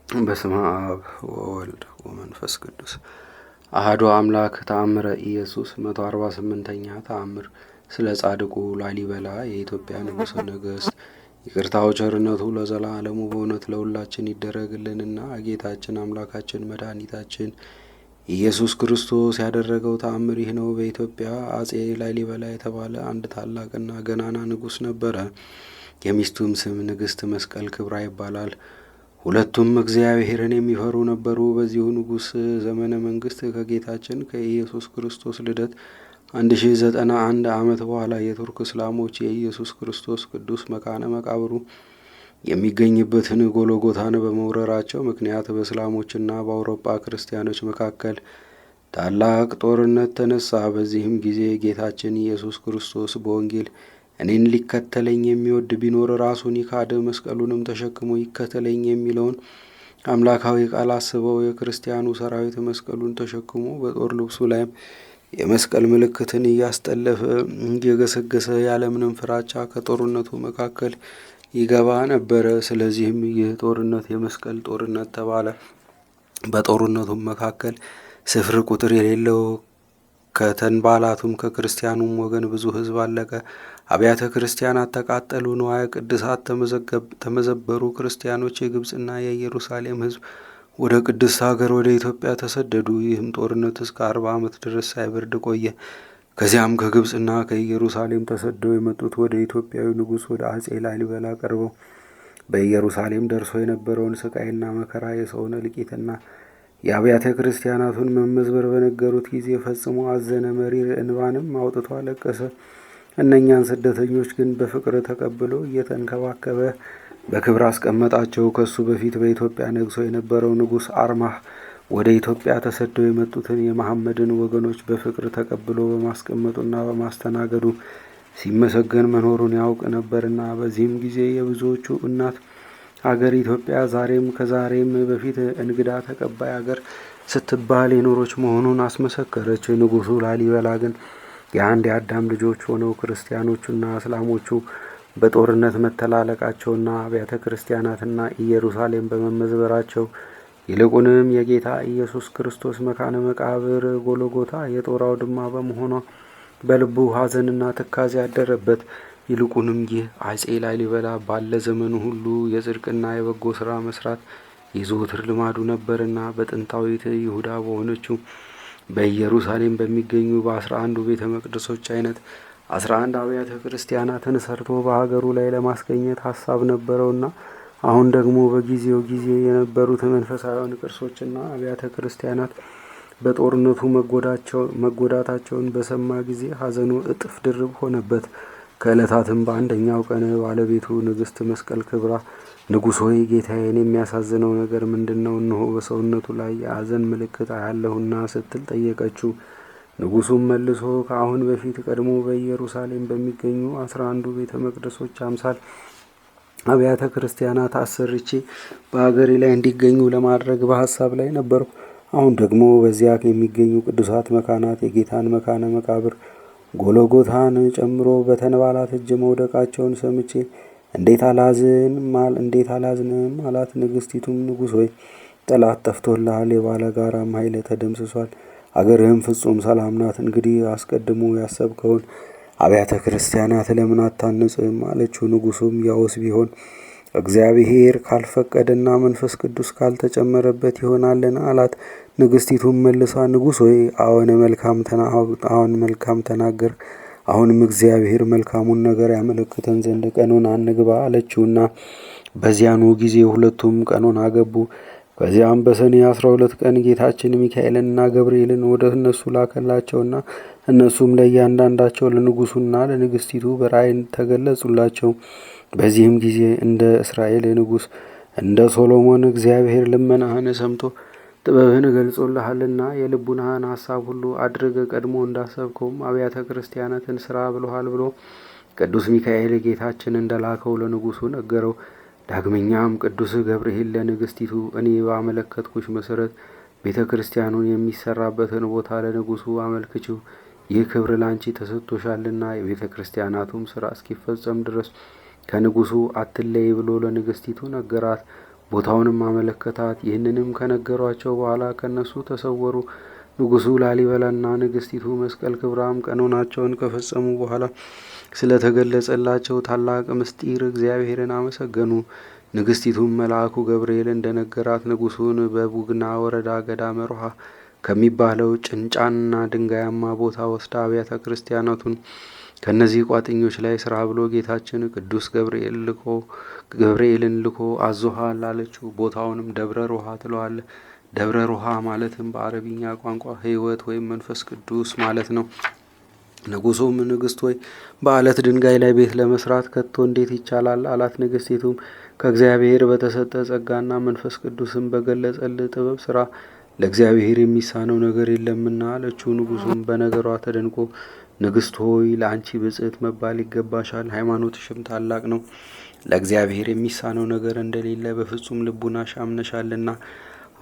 በስመ አብ ወወልድ ወመንፈስ ቅዱስ አሐዱ አምላክ። ተአምረ ኢየሱስ 148ኛ ተአምር። ስለ ጻድቁ ላሊበላ የኢትዮጵያ ንጉሠ ነገሥት ይቅርታው ቸርነቱ ለዘላለሙ በእውነት ለሁላችን ይደረግልንና ጌታችን አምላካችን መድኃኒታችን ኢየሱስ ክርስቶስ ያደረገው ተአምር ይህ ነው። በኢትዮጵያ አጼ ላሊበላ የተባለ አንድ ታላቅና ገናና ንጉሥ ነበረ። የሚስቱም ስም ንግሥት መስቀል ክብራ ይባላል። ሁለቱም እግዚአብሔርን የሚፈሩ ነበሩ። በዚሁ ንጉሥ ዘመነ መንግስት ከጌታችን ከኢየሱስ ክርስቶስ ልደት 1091 ዓመት በኋላ የቱርክ እስላሞች የኢየሱስ ክርስቶስ ቅዱስ መካነ መቃብሩ የሚገኝበትን ጎልጎታን በመውረራቸው ምክንያት በእስላሞችና በአውሮፓ ክርስቲያኖች መካከል ታላቅ ጦርነት ተነሳ። በዚህም ጊዜ ጌታችን ኢየሱስ ክርስቶስ በወንጌል እኔን ሊከተለኝ የሚወድ ቢኖር ራሱን ይካድ መስቀሉንም ተሸክሞ ይከተለኝ የሚለውን አምላካዊ ቃል አስበው የክርስቲያኑ ሰራዊት መስቀሉን ተሸክሞ በጦር ልብሱ ላይም የመስቀል ምልክትን እያስጠለፈ እየገሰገሰ ያለምንም ፍራቻ ከጦርነቱ መካከል ይገባ ነበረ። ስለዚህም ይህ ጦርነት የመስቀል ጦርነት ተባለ። በጦርነቱም መካከል ስፍር ቁጥር የሌለው ከተንባላቱም ከክርስቲያኑም ወገን ብዙ ሕዝብ አለቀ። አብያተ ክርስቲያናት ተቃጠሉ፣ ንዋየ ቅድሳት ተመዘበሩ። ክርስቲያኖች የግብፅና የኢየሩሳሌም ሕዝብ ወደ ቅድስት ሀገር ወደ ኢትዮጵያ ተሰደዱ። ይህም ጦርነት እስከ 40 ዓመት ድረስ ሳይበርድ ቆየ። ከዚያም ከግብፅና ከኢየሩሳሌም ተሰደው የመጡት ወደ ኢትዮጵያዊ ንጉሥ ወደ አጼ ላሊበላ ቀርበው በኢየሩሳሌም ደርሶ የነበረውን ስቃይና መከራ የሰውን እልቂትና የአብያተ ክርስቲያናቱን መመዝበር በነገሩት ጊዜ ፈጽሞ አዘነ። መሪር እንባንም አውጥቶ አለቀሰ። እነኛን ስደተኞች ግን በፍቅር ተቀብሎ እየተንከባከበ በክብር አስቀመጣቸው። ከሱ በፊት በኢትዮጵያ ነግሶ የነበረው ንጉሥ አርማህ ወደ ኢትዮጵያ ተሰደው የመጡትን የመሐመድን ወገኖች በፍቅር ተቀብሎ በማስቀመጡና በማስተናገዱ ሲመሰገን መኖሩን ያውቅ ነበርና በዚህም ጊዜ የብዙዎቹ እናት አገር ኢትዮጵያ ዛሬም ከዛሬም በፊት እንግዳ ተቀባይ አገር ስትባል የኖሮች መሆኑን አስመሰከረች። ንጉሡ ላሊበላ ግን የአንድ የአዳም ልጆች ሆነው ክርስቲያኖቹና እስላሞቹ በጦርነት መተላለቃቸውና አብያተ ክርስቲያናትና ኢየሩሳሌም በመመዝበራቸው ይልቁንም የጌታ ኢየሱስ ክርስቶስ መካነ መቃብር ጎልጎታ የጦር አውድማ በመሆኗ በልቡ ሐዘንና ትካዜ ያደረበት። ይልቁንም ይህ አጼ ላሊበላ ባለ ዘመኑ ሁሉ የጽድቅና የበጎ ሥራ መስራት የዘወትር ልማዱ ነበርና በጥንታዊት ይሁዳ በሆነችው በኢየሩሳሌም በሚገኙ በ11 ቤተ መቅደሶች አይነት 11 አብያተ ክርስቲያናትን ሰርቶ በሀገሩ ላይ ለማስገኘት ሀሳብ ነበረውና አሁን ደግሞ በጊዜው ጊዜ የነበሩት መንፈሳዊያን ቅርሶችና አብያተ ክርስቲያናት በጦርነቱ መጎዳታቸውን በሰማ ጊዜ ሐዘኑ እጥፍ ድርብ ሆነበት። ከዕለታትም በአንደኛው ቀን ባለቤቱ ንግሥት መስቀል ክብራ ንጉሥ ሆይ ጌታዬን የሚያሳዝነው ነገር ምንድን ነው? እነሆ በሰውነቱ ላይ የሐዘን ምልክት አያለሁና ስትል ጠየቀችው። ንጉሡም መልሶ ከአሁን በፊት ቀድሞ በኢየሩሳሌም በሚገኙ 11 ቤተ መቅደሶች አምሳል አብያተ ክርስቲያናት አሰርቼ በሀገሬ ላይ እንዲገኙ ለማድረግ በሀሳብ ላይ ነበርኩ። አሁን ደግሞ በዚያ የሚገኙ ቅዱሳት መካናት የጌታን መካነ መቃብር ጎልጎታን ጨምሮ በተንባላት እጅ መውደቃቸውን ሰምቼ እንዴት አላዝንም አላት። ንግሥቲቱም ንጉሥ ሆይ ጠላት ጠፍቶልሃል፣ የባለጋራም ኃይል ተደምስሷል፣ አገርህም ፍጹም ሰላም ናት። እንግዲህ አስቀድሞ ያሰብከውን አብያተ ክርስቲያናት ለምን አታንጽም አለችው። ንጉሡም ያውስ ቢሆን እግዚአብሔር ካልፈቀደና መንፈስ ቅዱስ ካልተጨመረበት ይሆናልን አላት። ንግሥቲቱም መልሳ ንጉሥ ሆይ አዎን መልካም ተናገር፣ አሁንም እግዚአብሔር መልካሙን ነገር ያመለክተን ዘንድ ቀኖና አንግባ አለችውና በዚያኑ ጊዜ ሁለቱም ቀኖና ገቡ። ከዚያም በሰኔ 12 ቀን ጌታችን ሚካኤልንና ገብርኤልን ወደ እነሱ ላከላቸውና እነሱም ለእያንዳንዳቸው ለንጉሡና ለንግሥቲቱ በራእይ ተገለጹላቸው። በዚህም ጊዜ እንደ እስራኤል ንጉሥ እንደ ሶሎሞን እግዚአብሔር ልመናህን ሰምቶ ጥበብህን ገልጾልሃልና የልቡናህን ሐሳብ ሁሉ አድርገ ቀድሞ እንዳሰብከውም አብያተ ክርስቲያናትን ስራ ብሎሃል ብሎ ቅዱስ ሚካኤል ጌታችን እንደላከው ለንጉሡ ነገረው። ዳግመኛም ቅዱስ ገብርኤል ለንግሥቲቱ እኔ ባመለከትኩሽ መሰረት ቤተ ክርስቲያኑን የሚሰራበትን ቦታ ለንጉሡ አመልክችው፣ ይህ ክብር ላንቺ ተሰጥቶሻልና የቤተ ክርስቲያናቱም ስራ እስኪፈጸም ድረስ ከንጉሡ አትለይ ብሎ ለንግሥቲቱ ነገራት። ቦታውንም አመለከታት። ይህንንም ከነገሯቸው በኋላ ከነሱ ተሰወሩ። ንጉሡ ላሊበላና ንግሥቲቱ መስቀል ክብራም ቀኖናቸውን ከፈጸሙ በኋላ ስለተገለጸላቸው ታላቅ ምስጢር እግዚአብሔርን አመሰገኑ። ንግሥቲቱም መልአኩ ገብርኤል እንደነገራት ንጉሡን በቡግና ወረዳ ገዳመ ሮሃ ከሚባለው ጭንጫንና ድንጋያማ ቦታ ወስዳ አብያተ ክርስቲያናቱን ከእነዚህ ቋጥኞች ላይ ስራ ብሎ ጌታችን ቅዱስ ገብርኤልን ልኮ አዞሃል አለችው። ቦታውንም ደብረ ሮሃ ትለዋለ። ደብረ ሮሃ ማለትም በአረብኛ ቋንቋ ሕይወት ወይም መንፈስ ቅዱስ ማለት ነው። ንጉሡም ንግሥት ሆይ በአለት ድንጋይ ላይ ቤት ለመስራት ከቶ እንዴት ይቻላል አላት። ንግሥቲቱም ከእግዚአብሔር በተሰጠ ጸጋና መንፈስ ቅዱስም በገለጸልህ ጥበብ ስራ ለእግዚአብሔር የሚሳነው ነገር የለምና አለችው። ንጉሡም በነገሯ ተደንቆ ንግሥት ሆይ ለአንቺ ብጽዕት መባል ይገባሻል፣ ሃይማኖትሽም ታላቅ ነው። ለእግዚአብሔር የሚሳነው ነገር እንደሌለ በፍጹም ልቡናሽ አምነሻልና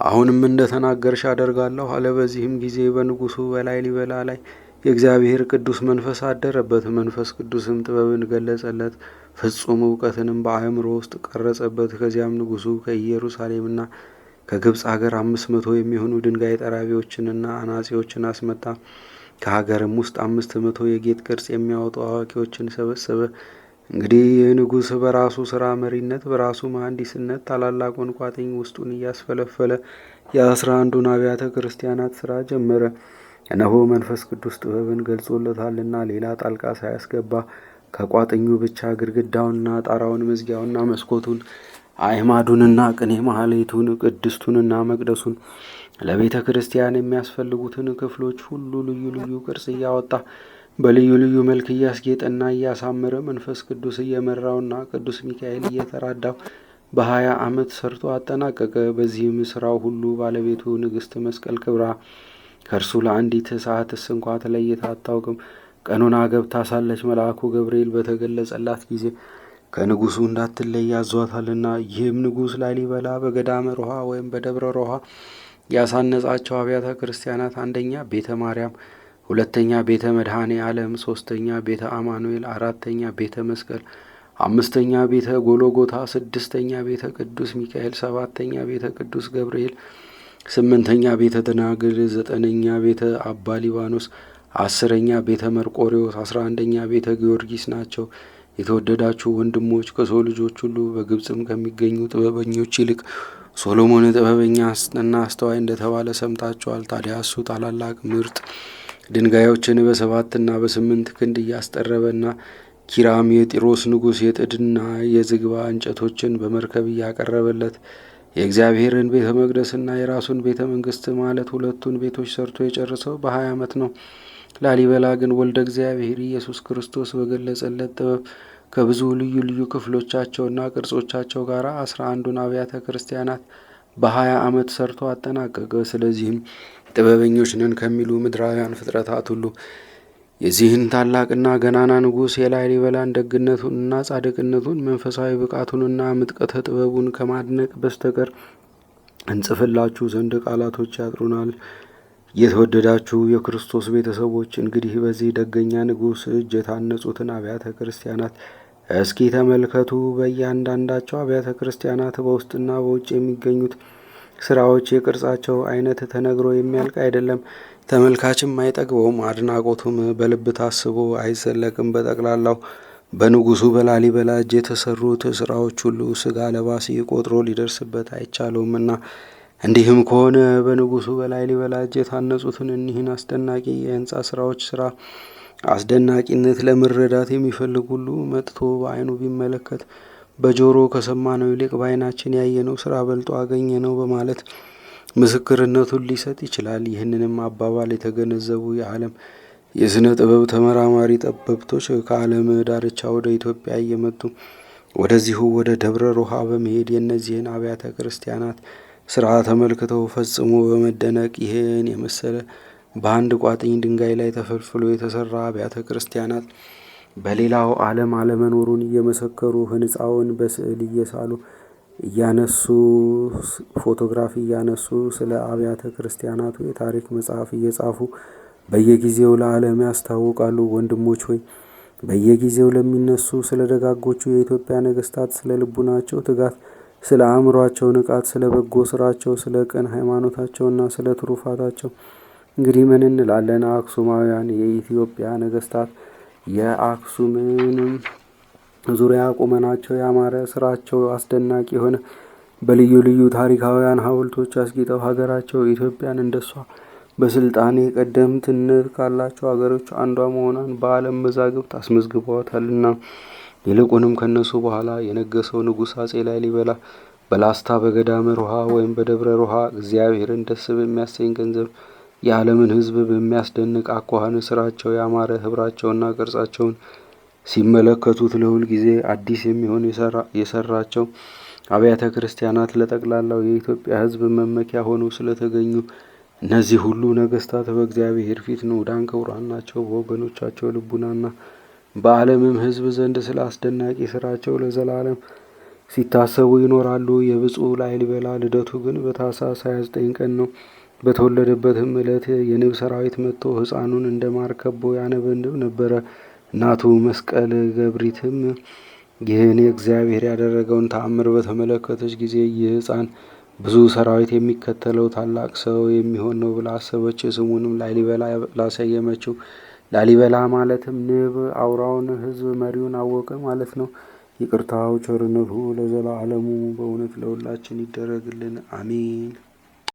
አሁንም እንደተናገርሽ አደርጋለሁ አለ። በዚህም ጊዜ በንጉሡ በላሊበላ ላይ የእግዚአብሔር ቅዱስ መንፈስ አደረበት። መንፈስ ቅዱስም ጥበብን ገለጸለት፣ ፍጹም እውቀትንም በአእምሮ ውስጥ ቀረጸበት። ከዚያም ንጉሡ ከኢየሩሳሌምና ከግብፅ ሀገር 500 የሚሆኑ ድንጋይ ጠራቢዎችንና አናጺዎችን አስመጣ። ከሀገርም ውስጥ 500 የጌጥ ቅርጽ የሚያወጡ አዋቂዎችን ሰበሰበ። እንግዲህ ይህ ንጉሥ በራሱ ስራ መሪነት በራሱ መሐንዲስነት ታላላቁን ቋጥኝ ውስጡን እያስፈለፈለ የ11ዱን አብያተ ክርስቲያናት ስራ ጀመረ። እነሆ መንፈስ ቅዱስ ጥበብን ገልጾለታልና ሌላ ጣልቃ ሳያስገባ ከቋጥኙ ብቻ ግድግዳውንና ጣራውን፣ መዝጊያውንና መስኮቱን፣ አዕማዱንና ቅኔ ማህሌቱን፣ ቅድስቱንና መቅደሱን፣ ለቤተ ክርስቲያን የሚያስፈልጉትን ክፍሎች ሁሉ ልዩ ልዩ ቅርጽ እያወጣ በልዩ ልዩ መልክ እያስጌጠና እያሳመረ መንፈስ ቅዱስ እየመራውና ቅዱስ ሚካኤል እየተራዳው በ20 ዓመት ሰርቶ አጠናቀቀ። በዚህም ስራው ሁሉ ባለቤቱ ንግሥት መስቀል ክብራ ከእርሱ ለአንዲት ሰዓትስ እንኳ ተለይታ አታውቅም። ቀኑና ገብታ ሳለች መልአኩ ገብርኤል በተገለጸላት ጊዜ ከንጉሡ እንዳትለይ አዟታልና። ይህም ንጉሥ ላሊበላ በገዳመ ሮሃ ወይም በደብረ ሮሃ ያሳነጻቸው አብያተ ክርስቲያናት አንደኛ ቤተ ማርያም፣ ሁለተኛ ቤተ መድኃኔ ዓለም፣ ሶስተኛ ቤተ አማኑኤል፣ አራተኛ ቤተ መስቀል፣ አምስተኛ ቤተ ጎሎጎታ፣ ስድስተኛ ቤተ ቅዱስ ሚካኤል፣ ሰባተኛ ቤተ ቅዱስ ገብርኤል፣ ስምንተኛ ቤተ ደናግል፣ ዘጠነኛ ቤተ አባ ሊባኖስ፣ 10ኛ ቤተ መርቆሬዎስ፣ 11ኛ ቤተ ጊዮርጊስ ናቸው። የተወደዳችሁ ወንድሞች ከሰው ልጆች ሁሉ በግብፅም ከሚገኙ ጥበበኞች ይልቅ ሶሎሞን ጥበበኛ እና አስተዋይ እንደተባለ ሰምታችኋል። ታዲያ እሱ ታላላቅ ምርጥ ድንጋዮችን በ7 እና በ8 ክንድ እያስጠረበና ኪራም የጢሮስ ንጉሥ የጥድና የዝግባ እንጨቶችን በመርከብ እያቀረበለት የእግዚአብሔርን ቤተ መቅደስና የራሱን ቤተ መንግስት ማለት ሁለቱን ቤቶች ሰርቶ የጨረሰው በ20 ዓመት ነው። ላሊበላ ግን ወልደ እግዚአብሔር ኢየሱስ ክርስቶስ በገለጸለት ጥበብ ከብዙ ልዩ ልዩ ክፍሎቻቸውና ቅርጾቻቸው ጋር 11ዱን አብያተ ክርስቲያናት በ20 ዓመት ሰርቶ አጠናቀቀ። ስለዚህም ጥበበኞች ነን ከሚሉ ምድራውያን ፍጥረታት ሁሉ የዚህን ታላቅና ገናና ንጉሥ የላሊበላን ደግነቱንና ጻድቅነቱን መንፈሳዊ ብቃቱንና ምጥቀተ ጥበቡን ከማድነቅ በስተቀር እንጽፍላችሁ ዘንድ ቃላቶች ያጥሩናል። የተወደዳችሁ የክርስቶስ ቤተሰቦች እንግዲህ በዚህ ደገኛ ንጉሥ እጅ የታነጹትን አብያተ ክርስቲያናት እስኪ ተመልከቱ። በእያንዳንዳቸው አብያተ ክርስቲያናት በውስጥና በውጭ የሚገኙት ስራዎች የቅርጻቸው አይነት ተነግሮ የሚያልቅ አይደለም፣ ተመልካችም አይጠግበውም፣ አድናቆቱም በልብ ታስቦ አይዘለቅም። በጠቅላላው በንጉሡ በላሊበላ እጅ የተሰሩት ስራዎች ሁሉ ስጋ ለባሲ ቆጥሮ ሊደርስበት አይቻለውምና እንዲህም ከሆነ በንጉሡ በላሊበላ እጅ የታነጹትን እኒህን አስደናቂ የህንጻ ስራዎች ስራ አስደናቂነት ለመረዳት የሚፈልግ ሁሉ መጥቶ በአይኑ ቢመለከት በጆሮ ከሰማነው ይልቅ በአይናችን ያየነው ስራ በልጦ አገኘ ነው በማለት ምስክርነቱን ሊሰጥ ይችላል። ይህንንም አባባል የተገነዘቡ የዓለም የሥነ ጥበብ ተመራማሪ ጠበብቶች ከዓለም ዳርቻ ወደ ኢትዮጵያ እየመጡ ወደዚሁ ወደ ደብረ ሮሃ በመሄድ የእነዚህን አብያተ ክርስቲያናት ስራ ተመልክተው ፈጽሞ በመደነቅ ይህን የመሰለ በአንድ ቋጥኝ ድንጋይ ላይ ተፈልፍሎ የተሰራ አብያተ ክርስቲያናት በሌላው ዓለም አለመኖሩን እየመሰከሩ ህንጻውን በስዕል እየሳሉ እያነሱ ፎቶግራፊ እያነሱ ስለ አብያተ ክርስቲያናቱ የታሪክ መጽሐፍ እየጻፉ በየጊዜው ለዓለም ያስታውቃሉ። ወንድሞች ሆይ በየጊዜው ለሚነሱ ስለ ደጋጎቹ የኢትዮጵያ ነገስታት ስለ ልቡናቸው ትጋት ስለ አእምሯቸው ንቃት፣ ስለ በጎ ስራቸው፣ ስለ ቅን ሃይማኖታቸውና ስለ ትሩፋታቸው እንግዲህ ምን እንላለን? አክሱማውያን የኢትዮጵያ ነገስታት የአክሱምንም ዙሪያ ቁመናቸው ያማረ፣ ስራቸው አስደናቂ የሆነ በልዩ ልዩ ታሪካውያን ሐውልቶች አስጊጠው ሀገራቸው ኢትዮጵያን እንደሷ በስልጣኔ ቀደምትነት ካላቸው ሀገሮች አንዷ መሆኗን በዓለም መዛግብት አስመዝግበዋታልና። ይልቁንም ከነሱ በኋላ የነገሰው ንጉሥ አጼ ላሊበላ በላስታ በገዳመ ሮሃ ወይም በደብረ ሮሃ እግዚአብሔርን ደስ በሚያሰኝ ገንዘብ የዓለምን ሕዝብ በሚያስደንቅ አኳኋን ስራቸው ያማረ ህብራቸውና ቅርጻቸውን ሲመለከቱት ለሁል ጊዜ አዲስ የሚሆን የሰራቸው አብያተ ክርስቲያናት ለጠቅላላው የኢትዮጵያ ሕዝብ መመኪያ ሆነው ስለተገኙ እነዚህ ሁሉ ነገስታት በእግዚአብሔር ፊት ንዑዳን ክቡራን ናቸው። በወገኖቻቸው ልቡናና በዓለምም ሕዝብ ዘንድ ስለ አስደናቂ ስራቸው ለዘላለም ሲታሰቡ ይኖራሉ። የብፁዕ ላሊበላ ልደቱ ግን በታኅሳስ 29 ቀን ነው። በተወለደበትም ዕለት የንብ ሰራዊት መጥቶ ሕፃኑን እንደ ማር ከቦ ያነበንብ ነበረ። እናቱ መስቀል ገብሪትም ይህን እግዚአብሔር ያደረገውን ተአምር በተመለከተች ጊዜ ይህ ሕፃን ብዙ ሰራዊት የሚከተለው ታላቅ ሰው የሚሆን ነው ብላ አሰበች። ስሙንም ላሊበላ ላሰየመችው። ላሊበላ ማለትም ንብ አውራውን ሕዝብ መሪውን አወቀ ማለት ነው። ይቅርታው ቸርነቱ ለዘላለሙ በእውነት ለሁላችን ይደረግልን፣ አሜን።